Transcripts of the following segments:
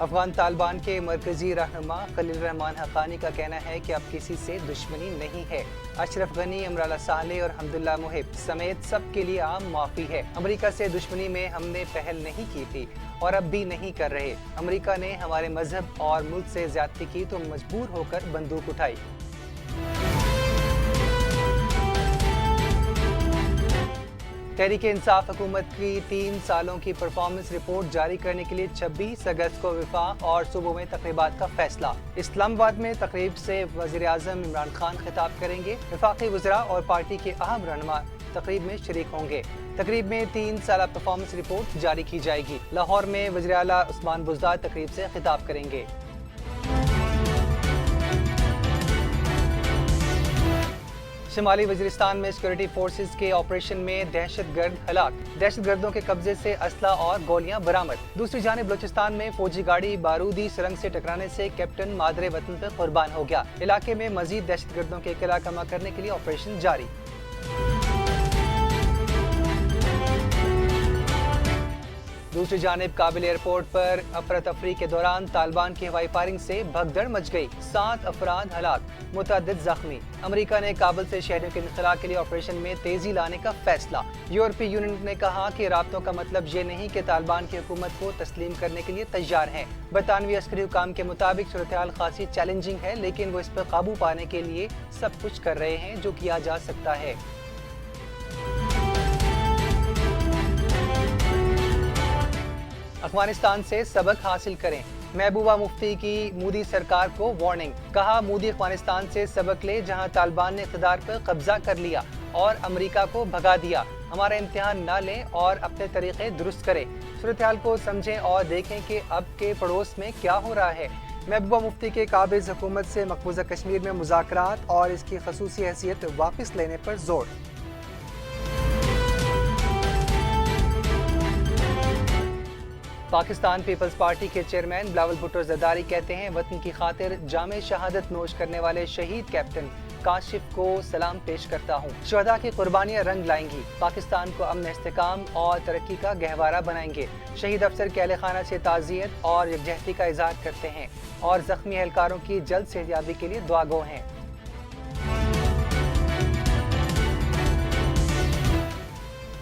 افغان طالبان کے مرکزی رہنما خلیل الرحمان حقانی کا کہنا ہے کہ اب کسی سے دشمنی نہیں ہے۔ اشرف غنی، امرالہ صالح اور حمداللہ محب سمیت سب کے لیے عام معافی ہے۔ امریکہ سے دشمنی میں ہم نے پہل نہیں کی تھی اور اب بھی نہیں کر رہے۔ امریکہ نے ہمارے مذہب اور ملک سے زیادتی کی تو مجبور ہو کر بندوق اٹھائی۔ تحریک انصاف حکومت کی 3 سالوں کی پرفارمنس رپورٹ جاری کرنے کے لیے 26 اگست کو وفاق اور صوبوں میں تقریبات کا فیصلہ۔ اسلام آباد میں تقریب سے وزیر اعظم عمران خان خطاب کریں گے۔ وفاقی وزراء اور پارٹی کے اہم رہنما تقریب میں شریک ہوں گے۔ تقریب میں 3 سالہ پرفارمنس رپورٹ جاری کی جائے گی۔ لاہور میں وزیر اعلیٰ عثمان بزدار تقریب سے خطاب کریں گے۔ شمالی وزیرستان میں سیکورٹی فورسز کے آپریشن میں دہشت گرد ہلاک، دہشت گردوں کے قبضے سے اسلحہ اور گولیاں برآمد۔ دوسری جانب بلوچستان میں فوجی گاڑی بارودی سرنگ سے ٹکرانے سے کیپٹن مادر وطن پر قربان ہو گیا۔ علاقے میں مزید دہشت گردوں کے قلعہ کما کرنے کے لیے آپریشن جاری۔ دوسری جانب کابل ایئرپورٹ پر افراتفری کے دوران طالبان کی ہوائی فائرنگ سے بھگدڑ مچ گئی، 7 افراد ہلاک، متعدد زخمی۔ امریکہ نے کابل سے شہریوں کے انخلاء کے لیے آپریشن میں تیزی لانے کا فیصلہ۔ یورپی یونین نے کہا کہ رابطوں کا مطلب یہ نہیں کہ طالبان کی حکومت کو تسلیم کرنے کے لیے تیار ہیں۔ برطانوی عسکری حکام کے مطابق صورتحال خاصی چیلنجنگ ہے، لیکن وہ اس پر قابو پانے کے لیے سب کچھ کر رہے ہیں جو کیا جا سکتا ہے۔ افغانستان سے سبق حاصل کریں، محبوبہ مفتی کی مودی سرکار کو وارننگ۔ کہا مودی افغانستان سے سبق لے جہاں طالبان نے اقتدار پر قبضہ کر لیا اور امریکہ کو بھگا دیا۔ ہمارا امتحان نہ لیں اور اپنے طریقے درست کریں۔ صورتحال کو سمجھیں اور دیکھیں کہ اب کے پڑوس میں کیا ہو رہا ہے۔ محبوبہ مفتی کے قابض حکومت سے مقبوضہ کشمیر میں مذاکرات اور اس کی خصوصی حیثیت واپس لینے پر زور۔ پاکستان پیپلز پارٹی کے چیئرمین بلاول بھٹو زرداری کہتے ہیں وطن کی خاطر جامِ شہادت نوش کرنے والے شہید کیپٹن کاشف کو سلام پیش کرتا ہوں۔ شہداء کی قربانیاں رنگ لائیں گی، پاکستان کو امن، استحکام اور ترقی کا گہوارہ بنائیں گے۔ شہید افسر کے اہل خانہ سے تعزیت اور یکجہتی کا اظہار کرتے ہیں اور زخمی اہلکاروں کی جلد صحتیابی کے لیے دعا گو ہیں۔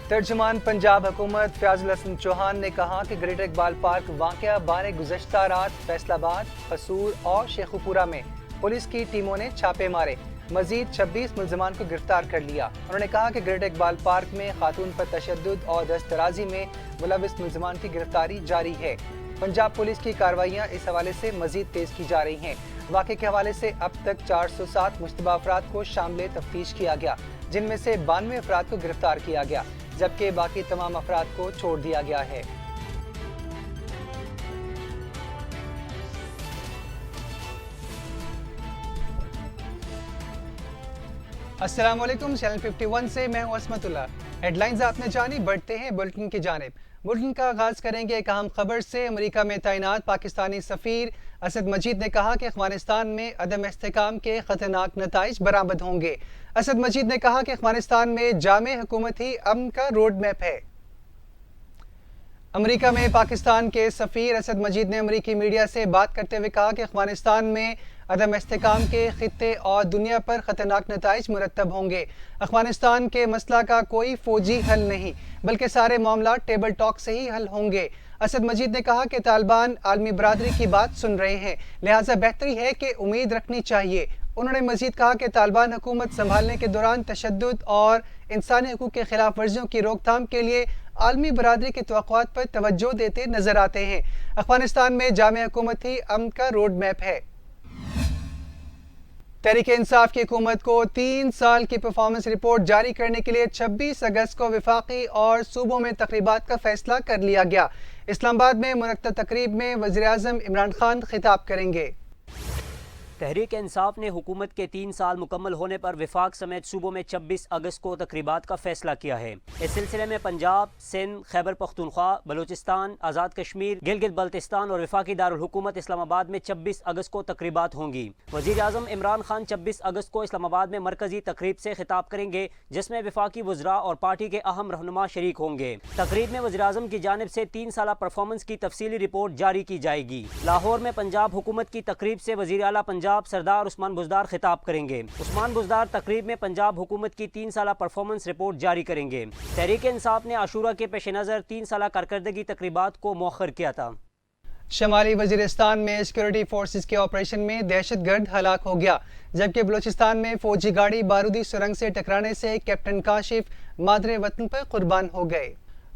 ترجمان پنجاب حکومت فیاض الحسن چوہان نے کہا کہ گریٹر اقبال پارک واقعہ بار گزشتہ رات فیصل آباد، قصور اور شیخوپورہ میں پولیس کی ٹیموں نے چھاپے مارے، مزید 26 ملزمان کو گرفتار کر لیا۔ انہوں نے کہا کہ گریٹر اقبال پارک میں خاتون پر تشدد اور دست درازی میں ملوث ملزمان کی گرفتاری جاری ہے۔ پنجاب پولیس کی کارروائیاں اس حوالے سے مزید تیز کی جا رہی ہیں۔ واقعے کے حوالے سے اب تک 407 مشتبہ افراد کو شامل تفتیش کیا گیا، جن میں سے 92 افراد کو گرفتار کیا گیا، جبکہ باقی تمام افراد کو چھوڑ دیا گیا ہے۔ السلام علیکم، چینل 51 سے میں ہوں عصمت اللہ۔ ہیڈ لائنز آپ نے جانی، بڑھتے ہیں بلٹن کی جانب۔ بلٹن کا آغاز کریں گے ایک اہم خبر سے۔ امریکہ میں تعینات پاکستانی سفیر اسد مجید نے کہا کہ افغانستان میں عدم استحکام کے خطرناک نتائج برآمد ہوں گے۔ اسد مجید نے کہا کہ افغانستان میں جامع حکومت ہی امن کا روڈ میپ ہے۔ امریکہ میں پاکستان کے سفیر اسد مجید نے امریکی میڈیا سے بات کرتے ہوئے کہا کہ افغانستان میں عدم استحکام کے خطے اور دنیا پر خطرناک نتائج مرتب ہوں گے۔ افغانستان کے مسئلہ کا کوئی فوجی حل نہیں، بلکہ سارے معاملات ٹیبل ٹاک سے ہی حل ہوں گے۔ اسد مجید نے کہا کہ طالبان عالمی برادری کی بات سن رہے ہیں، لہٰذا بہتری ہے کہ امید رکھنی چاہیے۔ انہوں نے مزید کہا کہ طالبان حکومت سنبھالنے کے دوران تشدد اور انسانی حقوق کے خلاف ورزیوں کی روک تھام کے لیے عالمی برادری کی توقعات پر توجہ دیتے نظر آتے ہیں۔ افغانستان میں جامع حکومت ہی امن کا روڈ میپ ہے۔ تحریک انصاف کی حکومت کو 3 سال کی پرفارمنس رپورٹ جاری کرنے کے لیے 26 اگست کو وفاقی اور صوبوں میں تقریبات کا فیصلہ کر لیا گیا۔ اسلام آباد میں منعقدہ تقریب میں وزیر اعظم عمران خان خطاب کریں گے۔ تحریک انصاف نے حکومت کے 3 سال مکمل ہونے پر وفاق سمیت صوبوں میں 26 اگست کو تقریبات کا فیصلہ کیا ہے۔ اس سلسلے میں پنجاب، سندھ، خیبر پختونخوا، بلوچستان، آزاد کشمیر، گلگت بلتستان اور وفاقی دارالحکومت اسلام آباد میں 26 اگست کو تقریبات ہوں گی۔ وزیر اعظم عمران خان 26 اگست کو اسلام آباد میں مرکزی تقریب سے خطاب کریں گے، جس میں وفاقی وزراء اور پارٹی کے اہم رہنما شریک ہوں گے۔ تقریب میں وزیر اعظم کی جانب سے 3 سالہ پرفارمنس کی تفصیلی رپورٹ جاری کی جائے گی۔ لاہور میں پنجاب حکومت کی تقریب سے وزیر اعلیٰ پنجاب سردار عثمان بزدار خطاب کریں گے۔ عثمان بزدار تقریب میں پنجاب حکومت کی 3 سالہ پرفارمنس رپورٹ جاری کریں گے۔ تحریک انصاف نے عاشورہ کے پیش نظر 3 سالہ کارکردگی تقریبات کو مؤخر کیا تھا۔ شمالی وزیرستان میں سیکورٹی فورسز کے آپریشن میں دہشت گرد ہلاک ہو گیا، جبکہ بلوچستان میں فوجی گاڑی بارودی سرنگ سے ٹکرانے سے کیپٹن کاشف مادر وطن پر قربان ہو گئے۔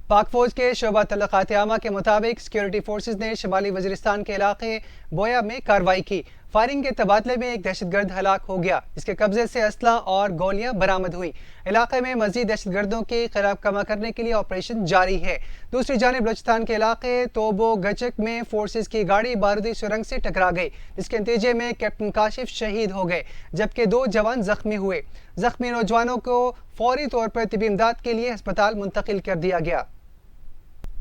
پاک فوج کے شعبہ تعلقات عامہ کے مطابق سیکورٹی فورسز نے شمالی وزیرستان کے علاقے بویا میں کارروائی کی۔ فائرنگ کے تبادلے میں ایک دہشت گرد ہلاک ہو گیا، اس کے قبضے سے اسلحہ اور گولیاں برآمد ہوئی۔ علاقے میں مزید دہشت گردوں کے خلاف کما کرنے کے لیے آپریشن جاری ہے۔ دوسری جانب بلوچستان کے علاقے توبو گچک میں فورسز کی گاڑی بارودی سرنگ سے ٹکرا گئی، جس کے نتیجے میں کیپٹن کاشف شہید ہو گئے، جبکہ 2 جوان زخمی ہوئے۔ زخمی نوجوانوں کو فوری طور پر طبی امداد کے لیے ہسپتال منتقل کر دیا گیا۔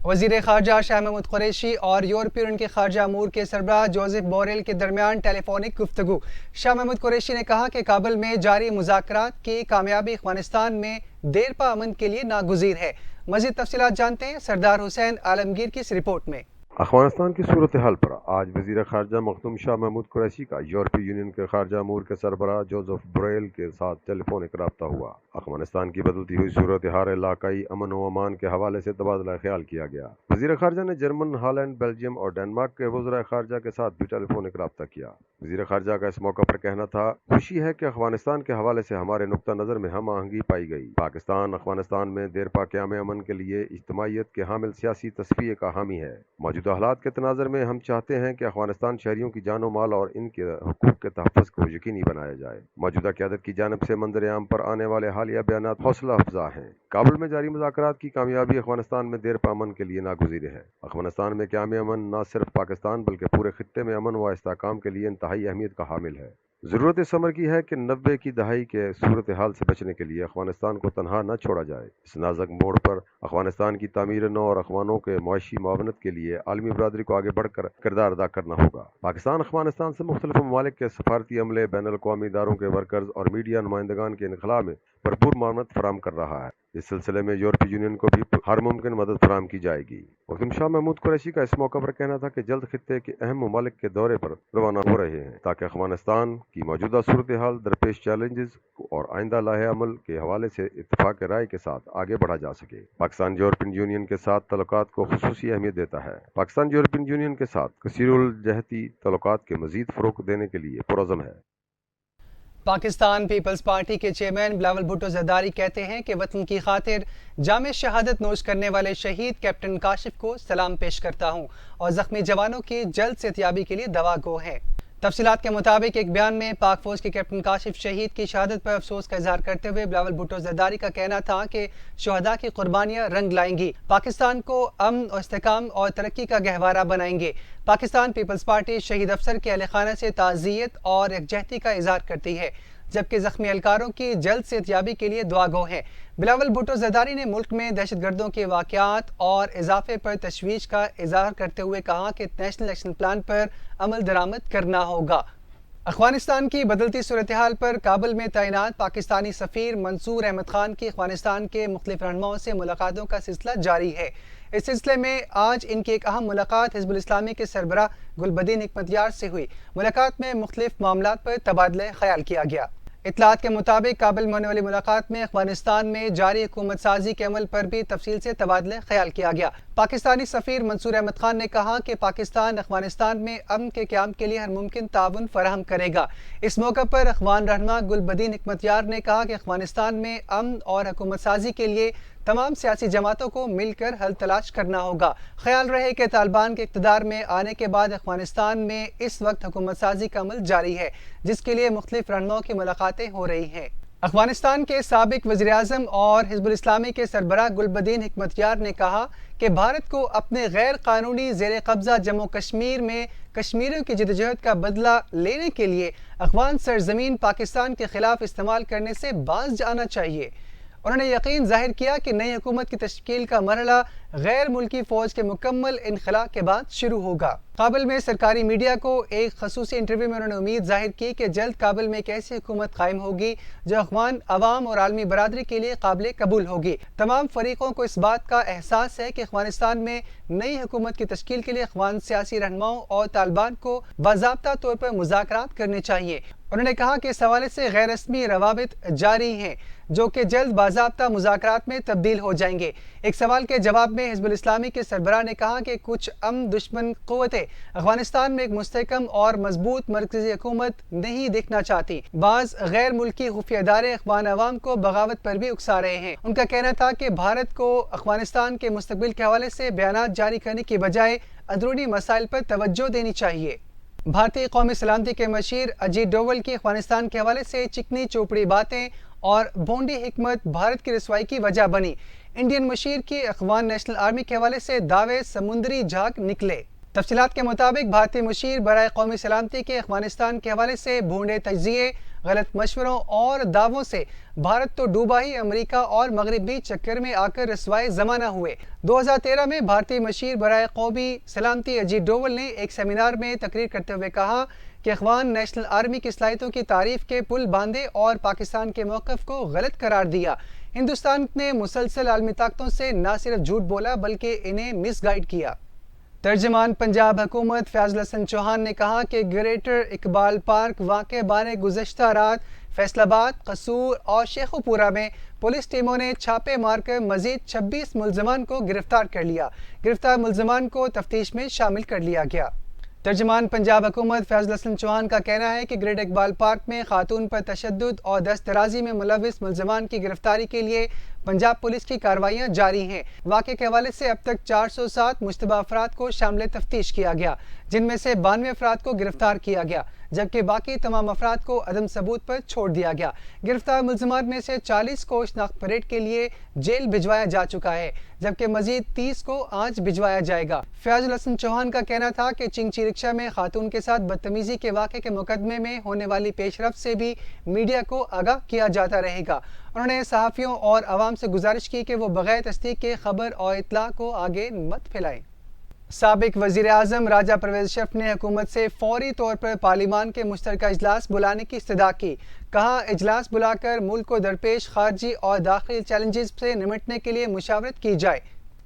وزیر خارجہ شاہ محمود قریشی اور یورپی یونین کے خارجہ امور کے سربراہ جوزف بوریل کے درمیان ٹیلی فونک گفتگو۔ شاہ محمود قریشی نے کہا کہ کابل میں جاری مذاکرات کی کامیابی افغانستان میں دیر پا امن کے لیے ناگزیر ہے۔ مزید تفصیلات جانتے ہیں سردار حسین عالمگیر کی اس رپورٹ میں۔ افغانستان کی صورتحال پر آج وزیر خارجہ مخدوم شاہ محمود قریشی کا یورپی یونین کے خارجہ امور کے سربراہ جوزف بوریل کے ساتھ ٹیلی فونک رابطہ ہوا۔ افغانستان کی بدلتی ہوئی صورتحال، علاقائی امن و امان کے حوالے سے تبادلہ خیال کیا گیا۔ وزیر خارجہ نے جرمن، ہالینڈ، بیلجیم اور ڈنمارک کے وزراء خارجہ کے ساتھ بھی ٹیلی فونک رابطہ کیا۔ وزیر خارجہ کا اس موقع پر کہنا تھا، خوشی ہے کہ افغانستان کے حوالے سے ہمارے نقطہ نظر میں ہم آہنگی پائی گئی۔ پاکستان افغانستان میں دیرپا قیام امن کے لیے اجتماعیت کے حامل سیاسی تصفیے کا حامی ہے۔ موجودہ حالات کے تناظر میں ہم چاہتے ہیں کہ افغانستان شہریوں کی جان و مال اور ان کے حقوق کے تحفظ کو یقینی بنایا جائے۔ موجودہ قیادت کی جانب سے منظر عام پر آنے والے حالیہ بیانات حوصلہ افزا ہیں۔ کابل میں جاری مذاکرات کی کامیابی افغانستان میں دیرپا امن کے لیے ناگزیر ہے۔ افغانستان میں قیام امن نہ صرف پاکستان بلکہ پورے خطے میں امن و استحکام کے لیے انتہائی اہمیت کا حامل ہے۔ ضرورت اس امر کی ہے کہ 90 کی دہائی کے صورتحال سے بچنے کے لیے افغانستان کو تنہا نہ چھوڑا جائے۔ اس نازک موڑ پر افغانستان کی تعمیر نو اور افغانوں کے معاشی معاونت کے لیے عالمی برادری کو آگے بڑھ کر کردار ادا کرنا ہوگا۔ پاکستان افغانستان سے مختلف ممالک کے سفارتی عملے، بین الاقوامی اداروں کے ورکرز اور میڈیا نمائندگان کے انخلاء میں بھرپور معاونت فراہم کر رہا ہے۔ اس سلسلے میں یورپی یونین کو بھی ہر ممکن مدد فراہم کی جائے گی۔ مخدوم شاہ محمود قریشی کا اس موقع پر کہنا تھا کہ جلد خطے کے اہم ممالک کے دورے پر روانہ ہو رہے ہیں تاکہ افغانستان کی موجودہ صورتحال، درپیش چیلنجز اور آئندہ لاہ عمل کے حوالے سے اتفاق رائے کے ساتھ آگے بڑھا جا سکے۔ پاکستان یورپین یونین کے ساتھ تعلقات کو خصوصی اہمیت دیتا ہے۔ پاکستان یورپین یونین کے ساتھ کثیر الجہتی تعلقات کے مزید فروغ دینے کے لیے پرعزم ہے۔ پاکستان پیپلز پارٹی کے چیئرمین بلاول بھٹو زرداری کہتے ہیں کہ وطن کی خاطر جامِ شہادت نوش کرنے والے شہید کیپٹن کاشف کو سلام پیش کرتا ہوں اور زخمی جوانوں کی جلد صحتیابی کے لیے دعا گو ہیں۔ تفصیلات کے مطابق ایک بیان میں پاک فوج کے کیپٹن کاشف شہید کی شہادت پر افسوس کا اظہار کرتے ہوئے بلاول بھٹو زرداری کا کہنا تھا کہ شہداء کی قربانیاں رنگ لائیں گی، پاکستان کو امن و استحکام اور ترقی کا گہوارہ بنائیں گے۔ پاکستان پیپلز پارٹی شہید افسر کے اہل خانہ سے تعزیت اور یکجہتی کا اظہار کرتی ہے، جبکہ زخمی اہلکاروں کی جلد صحتیابی کے لیے دعا گو ہیں۔ بلاول بھٹو زرداری نے ملک میں دہشت گردوں کے واقعات اور اضافے پر تشویش کا اظہار کرتے ہوئے کہا کہ نیشنل ایکشن پلان پر عمل درآمد کرنا ہوگا۔ افغانستان کی بدلتی صورتحال پر کابل میں تعینات پاکستانی سفیر منصور احمد خان کی افغانستان کے مختلف رہنماؤں سے ملاقاتوں کا سلسلہ جاری ہے۔ اس سلسلے میں آج ان کی ایک اہم ملاقات حزب الاسلامی کے سربراہ گلبدین حکمت یار سے ہوئی۔ ملاقات میں مختلف معاملات پر تبادلہ خیال کیا گیا۔ اطلاعات کے مطابق کابل میں ہونے والی ملاقات میں افغانستان میں جاری حکومت سازی کے عمل پر بھی تفصیل سے تبادلہ خیال کیا گیا۔ پاکستانی سفیر منصور احمد خان نے کہا کہ پاکستان افغانستان میں امن کے قیام کے لیے ہر ممکن تعاون فراہم کرے گا۔ اس موقع پر افغان رہنما گلبدین حکمت یار نے کہا کہ افغانستان میں امن اور حکومت سازی کے لیے تمام سیاسی جماعتوں کو مل کر حل تلاش کرنا ہوگا۔ خیال رہے کہ طالبان کے اقتدار میں آنے کے بعد افغانستان میں اس وقت حکومت سازی کا عمل جاری ہے، جس کے لیے مختلف رہنماؤں کی ملاقاتیں ہو رہی ہیں۔ افغانستان کے سابق وزیر اعظم اور حزب الاسلامی کے سربراہ گلبدین حکمتیار نے کہا کہ بھارت کو اپنے غیر قانونی زیر قبضہ جموں کشمیر میں کشمیریوں کی جدوجہد کا بدلہ لینے کے لیے افغان سرزمین پاکستان کے خلاف استعمال کرنے سے باز جانا چاہیے۔ انہوں نے یقین ظاہر کیا کہ نئی حکومت کی تشکیل کا مرحلہ غیر ملکی فوج کے مکمل انخلاء کے بعد شروع ہوگا۔ کابل میں سرکاری میڈیا کو ایک خصوصی انٹرویو میں انہوں نے امید ظاہر کی کہ جلد کابل میں ایک ایسی حکومت قائم ہوگی جو افغان عوام اور عالمی برادری کے لیے قابل قبول ہوگی۔ تمام فریقوں کو اس بات کا احساس ہے کہ افغانستان میں نئی حکومت کی تشکیل کے لیے افغان سیاسی رہنماؤں اور طالبان کو باضابطہ طور پر مذاکرات کرنے چاہیے۔ انہوں نے کہا کہ اس حوالے سے غیر رسمی روابط جاری ہیں جو کہ جلد باضابطہ مذاکرات میں تبدیل ہو جائیں گے۔ ایک سوال کے جواب میں حزب الاسلامی کے سربراہ نے کہا کہ کچھ دشمن قوتیں افغانستان میں ایک مستحکم اور مضبوط مرکزی حکومت نہیں دیکھنا چاہتی۔ بعض غیر ملکی خفیہ ادارے افغان عوام کو بغاوت پر بھی اکسا رہے ہیں۔ ان کا کہنا تھا کہ بھارت کو افغانستان کے مستقبل کے حوالے سے بیانات جاری کرنے کی بجائے اندرونی مسائل پر توجہ دینی چاہیے۔ بھارتی قومی سلامتی کے مشیر اجیت ڈوول کی افغانستان کے حوالے سے چکنی چوپڑی باتیں اور بھونڈی حکمت بھارت کی رسوائی کی وجہ بنی۔ انڈین مشیر کی افغان نیشنل آرمی کے حوالے سے دعوے سمندری جھاگ نکلے۔ تفصیلات کے مطابق بھارتی مشیر برائے قومی سلامتی کے افغانستان کے حوالے سے بھونڈے تجزیے، غلط مشوروں اور دعووں سے بھارت تو ڈوبا ہی، امریکہ اور مغرب بھی چکر میں آ کر رسوائے زمانہ ہوئے۔ 2013 میں بھارتی مشیر برائے قومی سلامتی اجیت ڈوول نے ایک سیمینار میں تقریر کرتے ہوئے کہا کہ افغان نیشنل آرمی کی صلاحیتوں کی تعریف کے پل باندھے اور پاکستان کے موقف کو غلط قرار دیا۔ ہندوستان نے مسلسل عالمی طاقتوں سے نہ صرف جھوٹ بولا بلکہ انہیں مس گائیڈ کیا۔ ترجمان پنجاب حکومت فیاض الحسن چوہان نے کہا کہ گریٹر اقبال پارک واقعے بارے گزشتہ رات فیصل آباد، قصور اور شیخوپورہ میں پولیس ٹیموں نے چھاپے مار کر مزید 26 ملزمان کو گرفتار کر لیا۔ گرفتار ملزمان کو تفتیش میں شامل کر لیا گیا۔ ترجمان پنجاب حکومت فیاض الحسن چوہان کا کہنا ہے کہ گریٹر اقبال پارک میں خاتون پر تشدد اور دست درازی میں ملوث ملزمان کی گرفتاری کے لیے پنجاب پولیس کی کارروائیاں جاری ہیں۔ واقعے کے حوالے سے اب تک 407 مشتبہ افراد کو شامل تفتیش کیا گیا، جن میں سے 92 افراد کو گرفتار کیا گیا، جبکہ باقی تمام افراد کو عدم ثبوت پر چھوڑ دیا گیا۔ گرفتار ملزمان میں سے 40 کو شناخت پریڈ کے لیے جیل بھجوایا جا چکا ہے، جبکہ مزید 30 کو آج بھجوایا جائے گا۔ فیاض الحسن چوہان کا کہنا تھا کہ چنگچی رکشہ میں خاتون کے ساتھ بدتمیزی کے واقعے کے مقدمے میں ہونے والی پیش رفت سے بھی میڈیا کو آگاہ کیا جاتا رہے گا۔ انہوں نے صحافیوں اور عوام سے گزارش کی کہ وہ بغیر تصدیق کے خبر اور اطلاع کو آگے مت پھیلائیں۔ سابق وزیر اعظم راجہ پرویز اشرف نے حکومت سے فوری طور پر پارلیمان کے مشترکہ اجلاس بلانے کی استدعا کی۔ کہا اجلاس بلا کر ملک کو درپیش خارجی اور داخلی چیلنجز سے نمٹنے کے لیے مشاورت کی جائے۔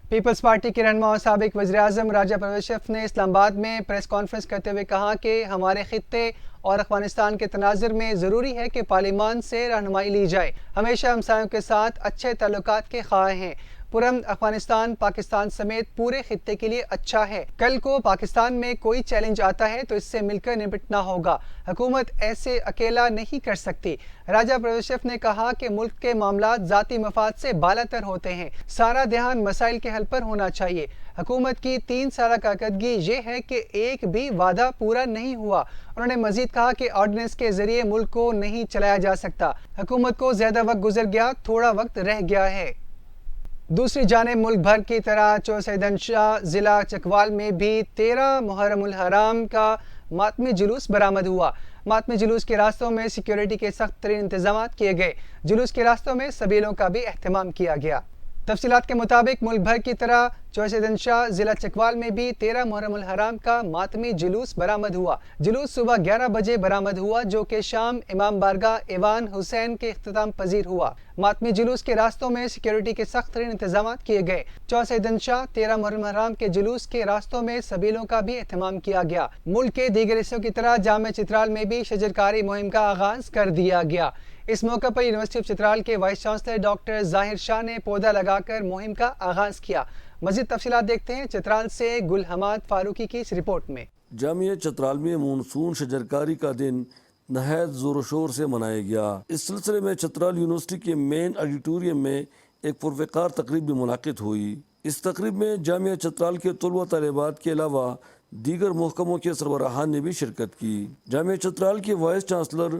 پیپلز پارٹی کے رہنما اور سابق وزیر اعظم راجہ پرویز اشرف نے اسلام آباد میں پریس کانفرنس کرتے ہوئے کہا کہ ہمارے خطے اور افغانستان کے تناظر میں ضروری ہے کہ پارلیمان سے رہنمائی لی جائے۔ ہمیشہ ہمسایوں کے ساتھ اچھے تعلقات کے خواہاں ہیں۔ پرامن افغانستان پاکستان سمیت پورے خطے کے لیے اچھا ہے۔ کل کو پاکستان میں کوئی چیلنج آتا ہے تو اس سے مل کر نمٹنا ہوگا۔ حکومت ایسے اکیلا نہیں کر سکتی۔ راجہ پرویز اشرف نے کہا کہ ملک کے معاملات ذاتی مفاد سے بالاتر ہوتے ہیں۔ سارا دھیان مسائل کے حل پر ہونا چاہیے۔ حکومت کی 3 سالہ کارکردگی یہ ہے کہ ایک بھی وعدہ پورا نہیں ہوا۔ انہوں نے مزید کہا کہ آرڈیننس کے ذریعے ملک کو نہیں چلایا جا سکتا۔ حکومت کو زیادہ وقت گزر گیا، تھوڑا وقت رہ گیا ہے۔ دوسری جانب ملک بھر کی طرح چوسیدن شاہ ضلع چکوال میں بھی 13 محرم الحرام کا ماتمی جلوس برآمد ہوا۔ ماتمی جلوس کے راستوں میں سیکیورٹی کے سخت ترین انتظامات کیے گئے۔ جلوس کے راستوں میں سبیلوں کا بھی اہتمام کیا گیا۔ تفصیلات کے مطابق ملک بھر کی طرح چوسیدن شاہ ضلع چکوال میں بھی 13 محرم الحرام کا ماتمی جلوس برآمد ہوا۔ جلوس صبح 11 بجے برآمد ہوا جو کہ شام امام بارگاہ ایوان حسین کے اختتام پذیر ہوا۔ ماتمی جلوس کے راستوں میں سیکیورٹی کے سخت ترین انتظامات کیے گئے۔ چوسیدن شاہ 13 محرم الحرام کے جلوس کے راستوں میں سبیلوں کا بھی اہتمام کیا گیا۔ ملک کے دیگر حصوں کی طرح جامعہ چترال میں بھی شجرکاری مہم کا آغاز کر دیا گیا۔ اس موقع پر یونیورسٹی آف چترال کے وائس چانسلر ڈاکٹر ظاہر شاہ نے پودا لگا کر مہم کا آغاز کیا۔ مزید تفصیلات دیکھتے ہیں چترال سے گل حماد فاروقی کی اس رپورٹ میں۔ جامعہ چترال میں مونسون شجرکاری کا دن نہایت زور و شور سے منایا گیا۔ اس سلسلے میں چترال یونیورسٹی کے مین آڈیٹوریم میں ایک پروقار تقریب بھی منعقد ہوئی۔ اس تقریب میں جامعہ چترال کے طلبہ طالبات کے علاوہ دیگر محکموں کے سربراہان نے بھی شرکت کی۔ جامعہ چترال کے وائس چانسلر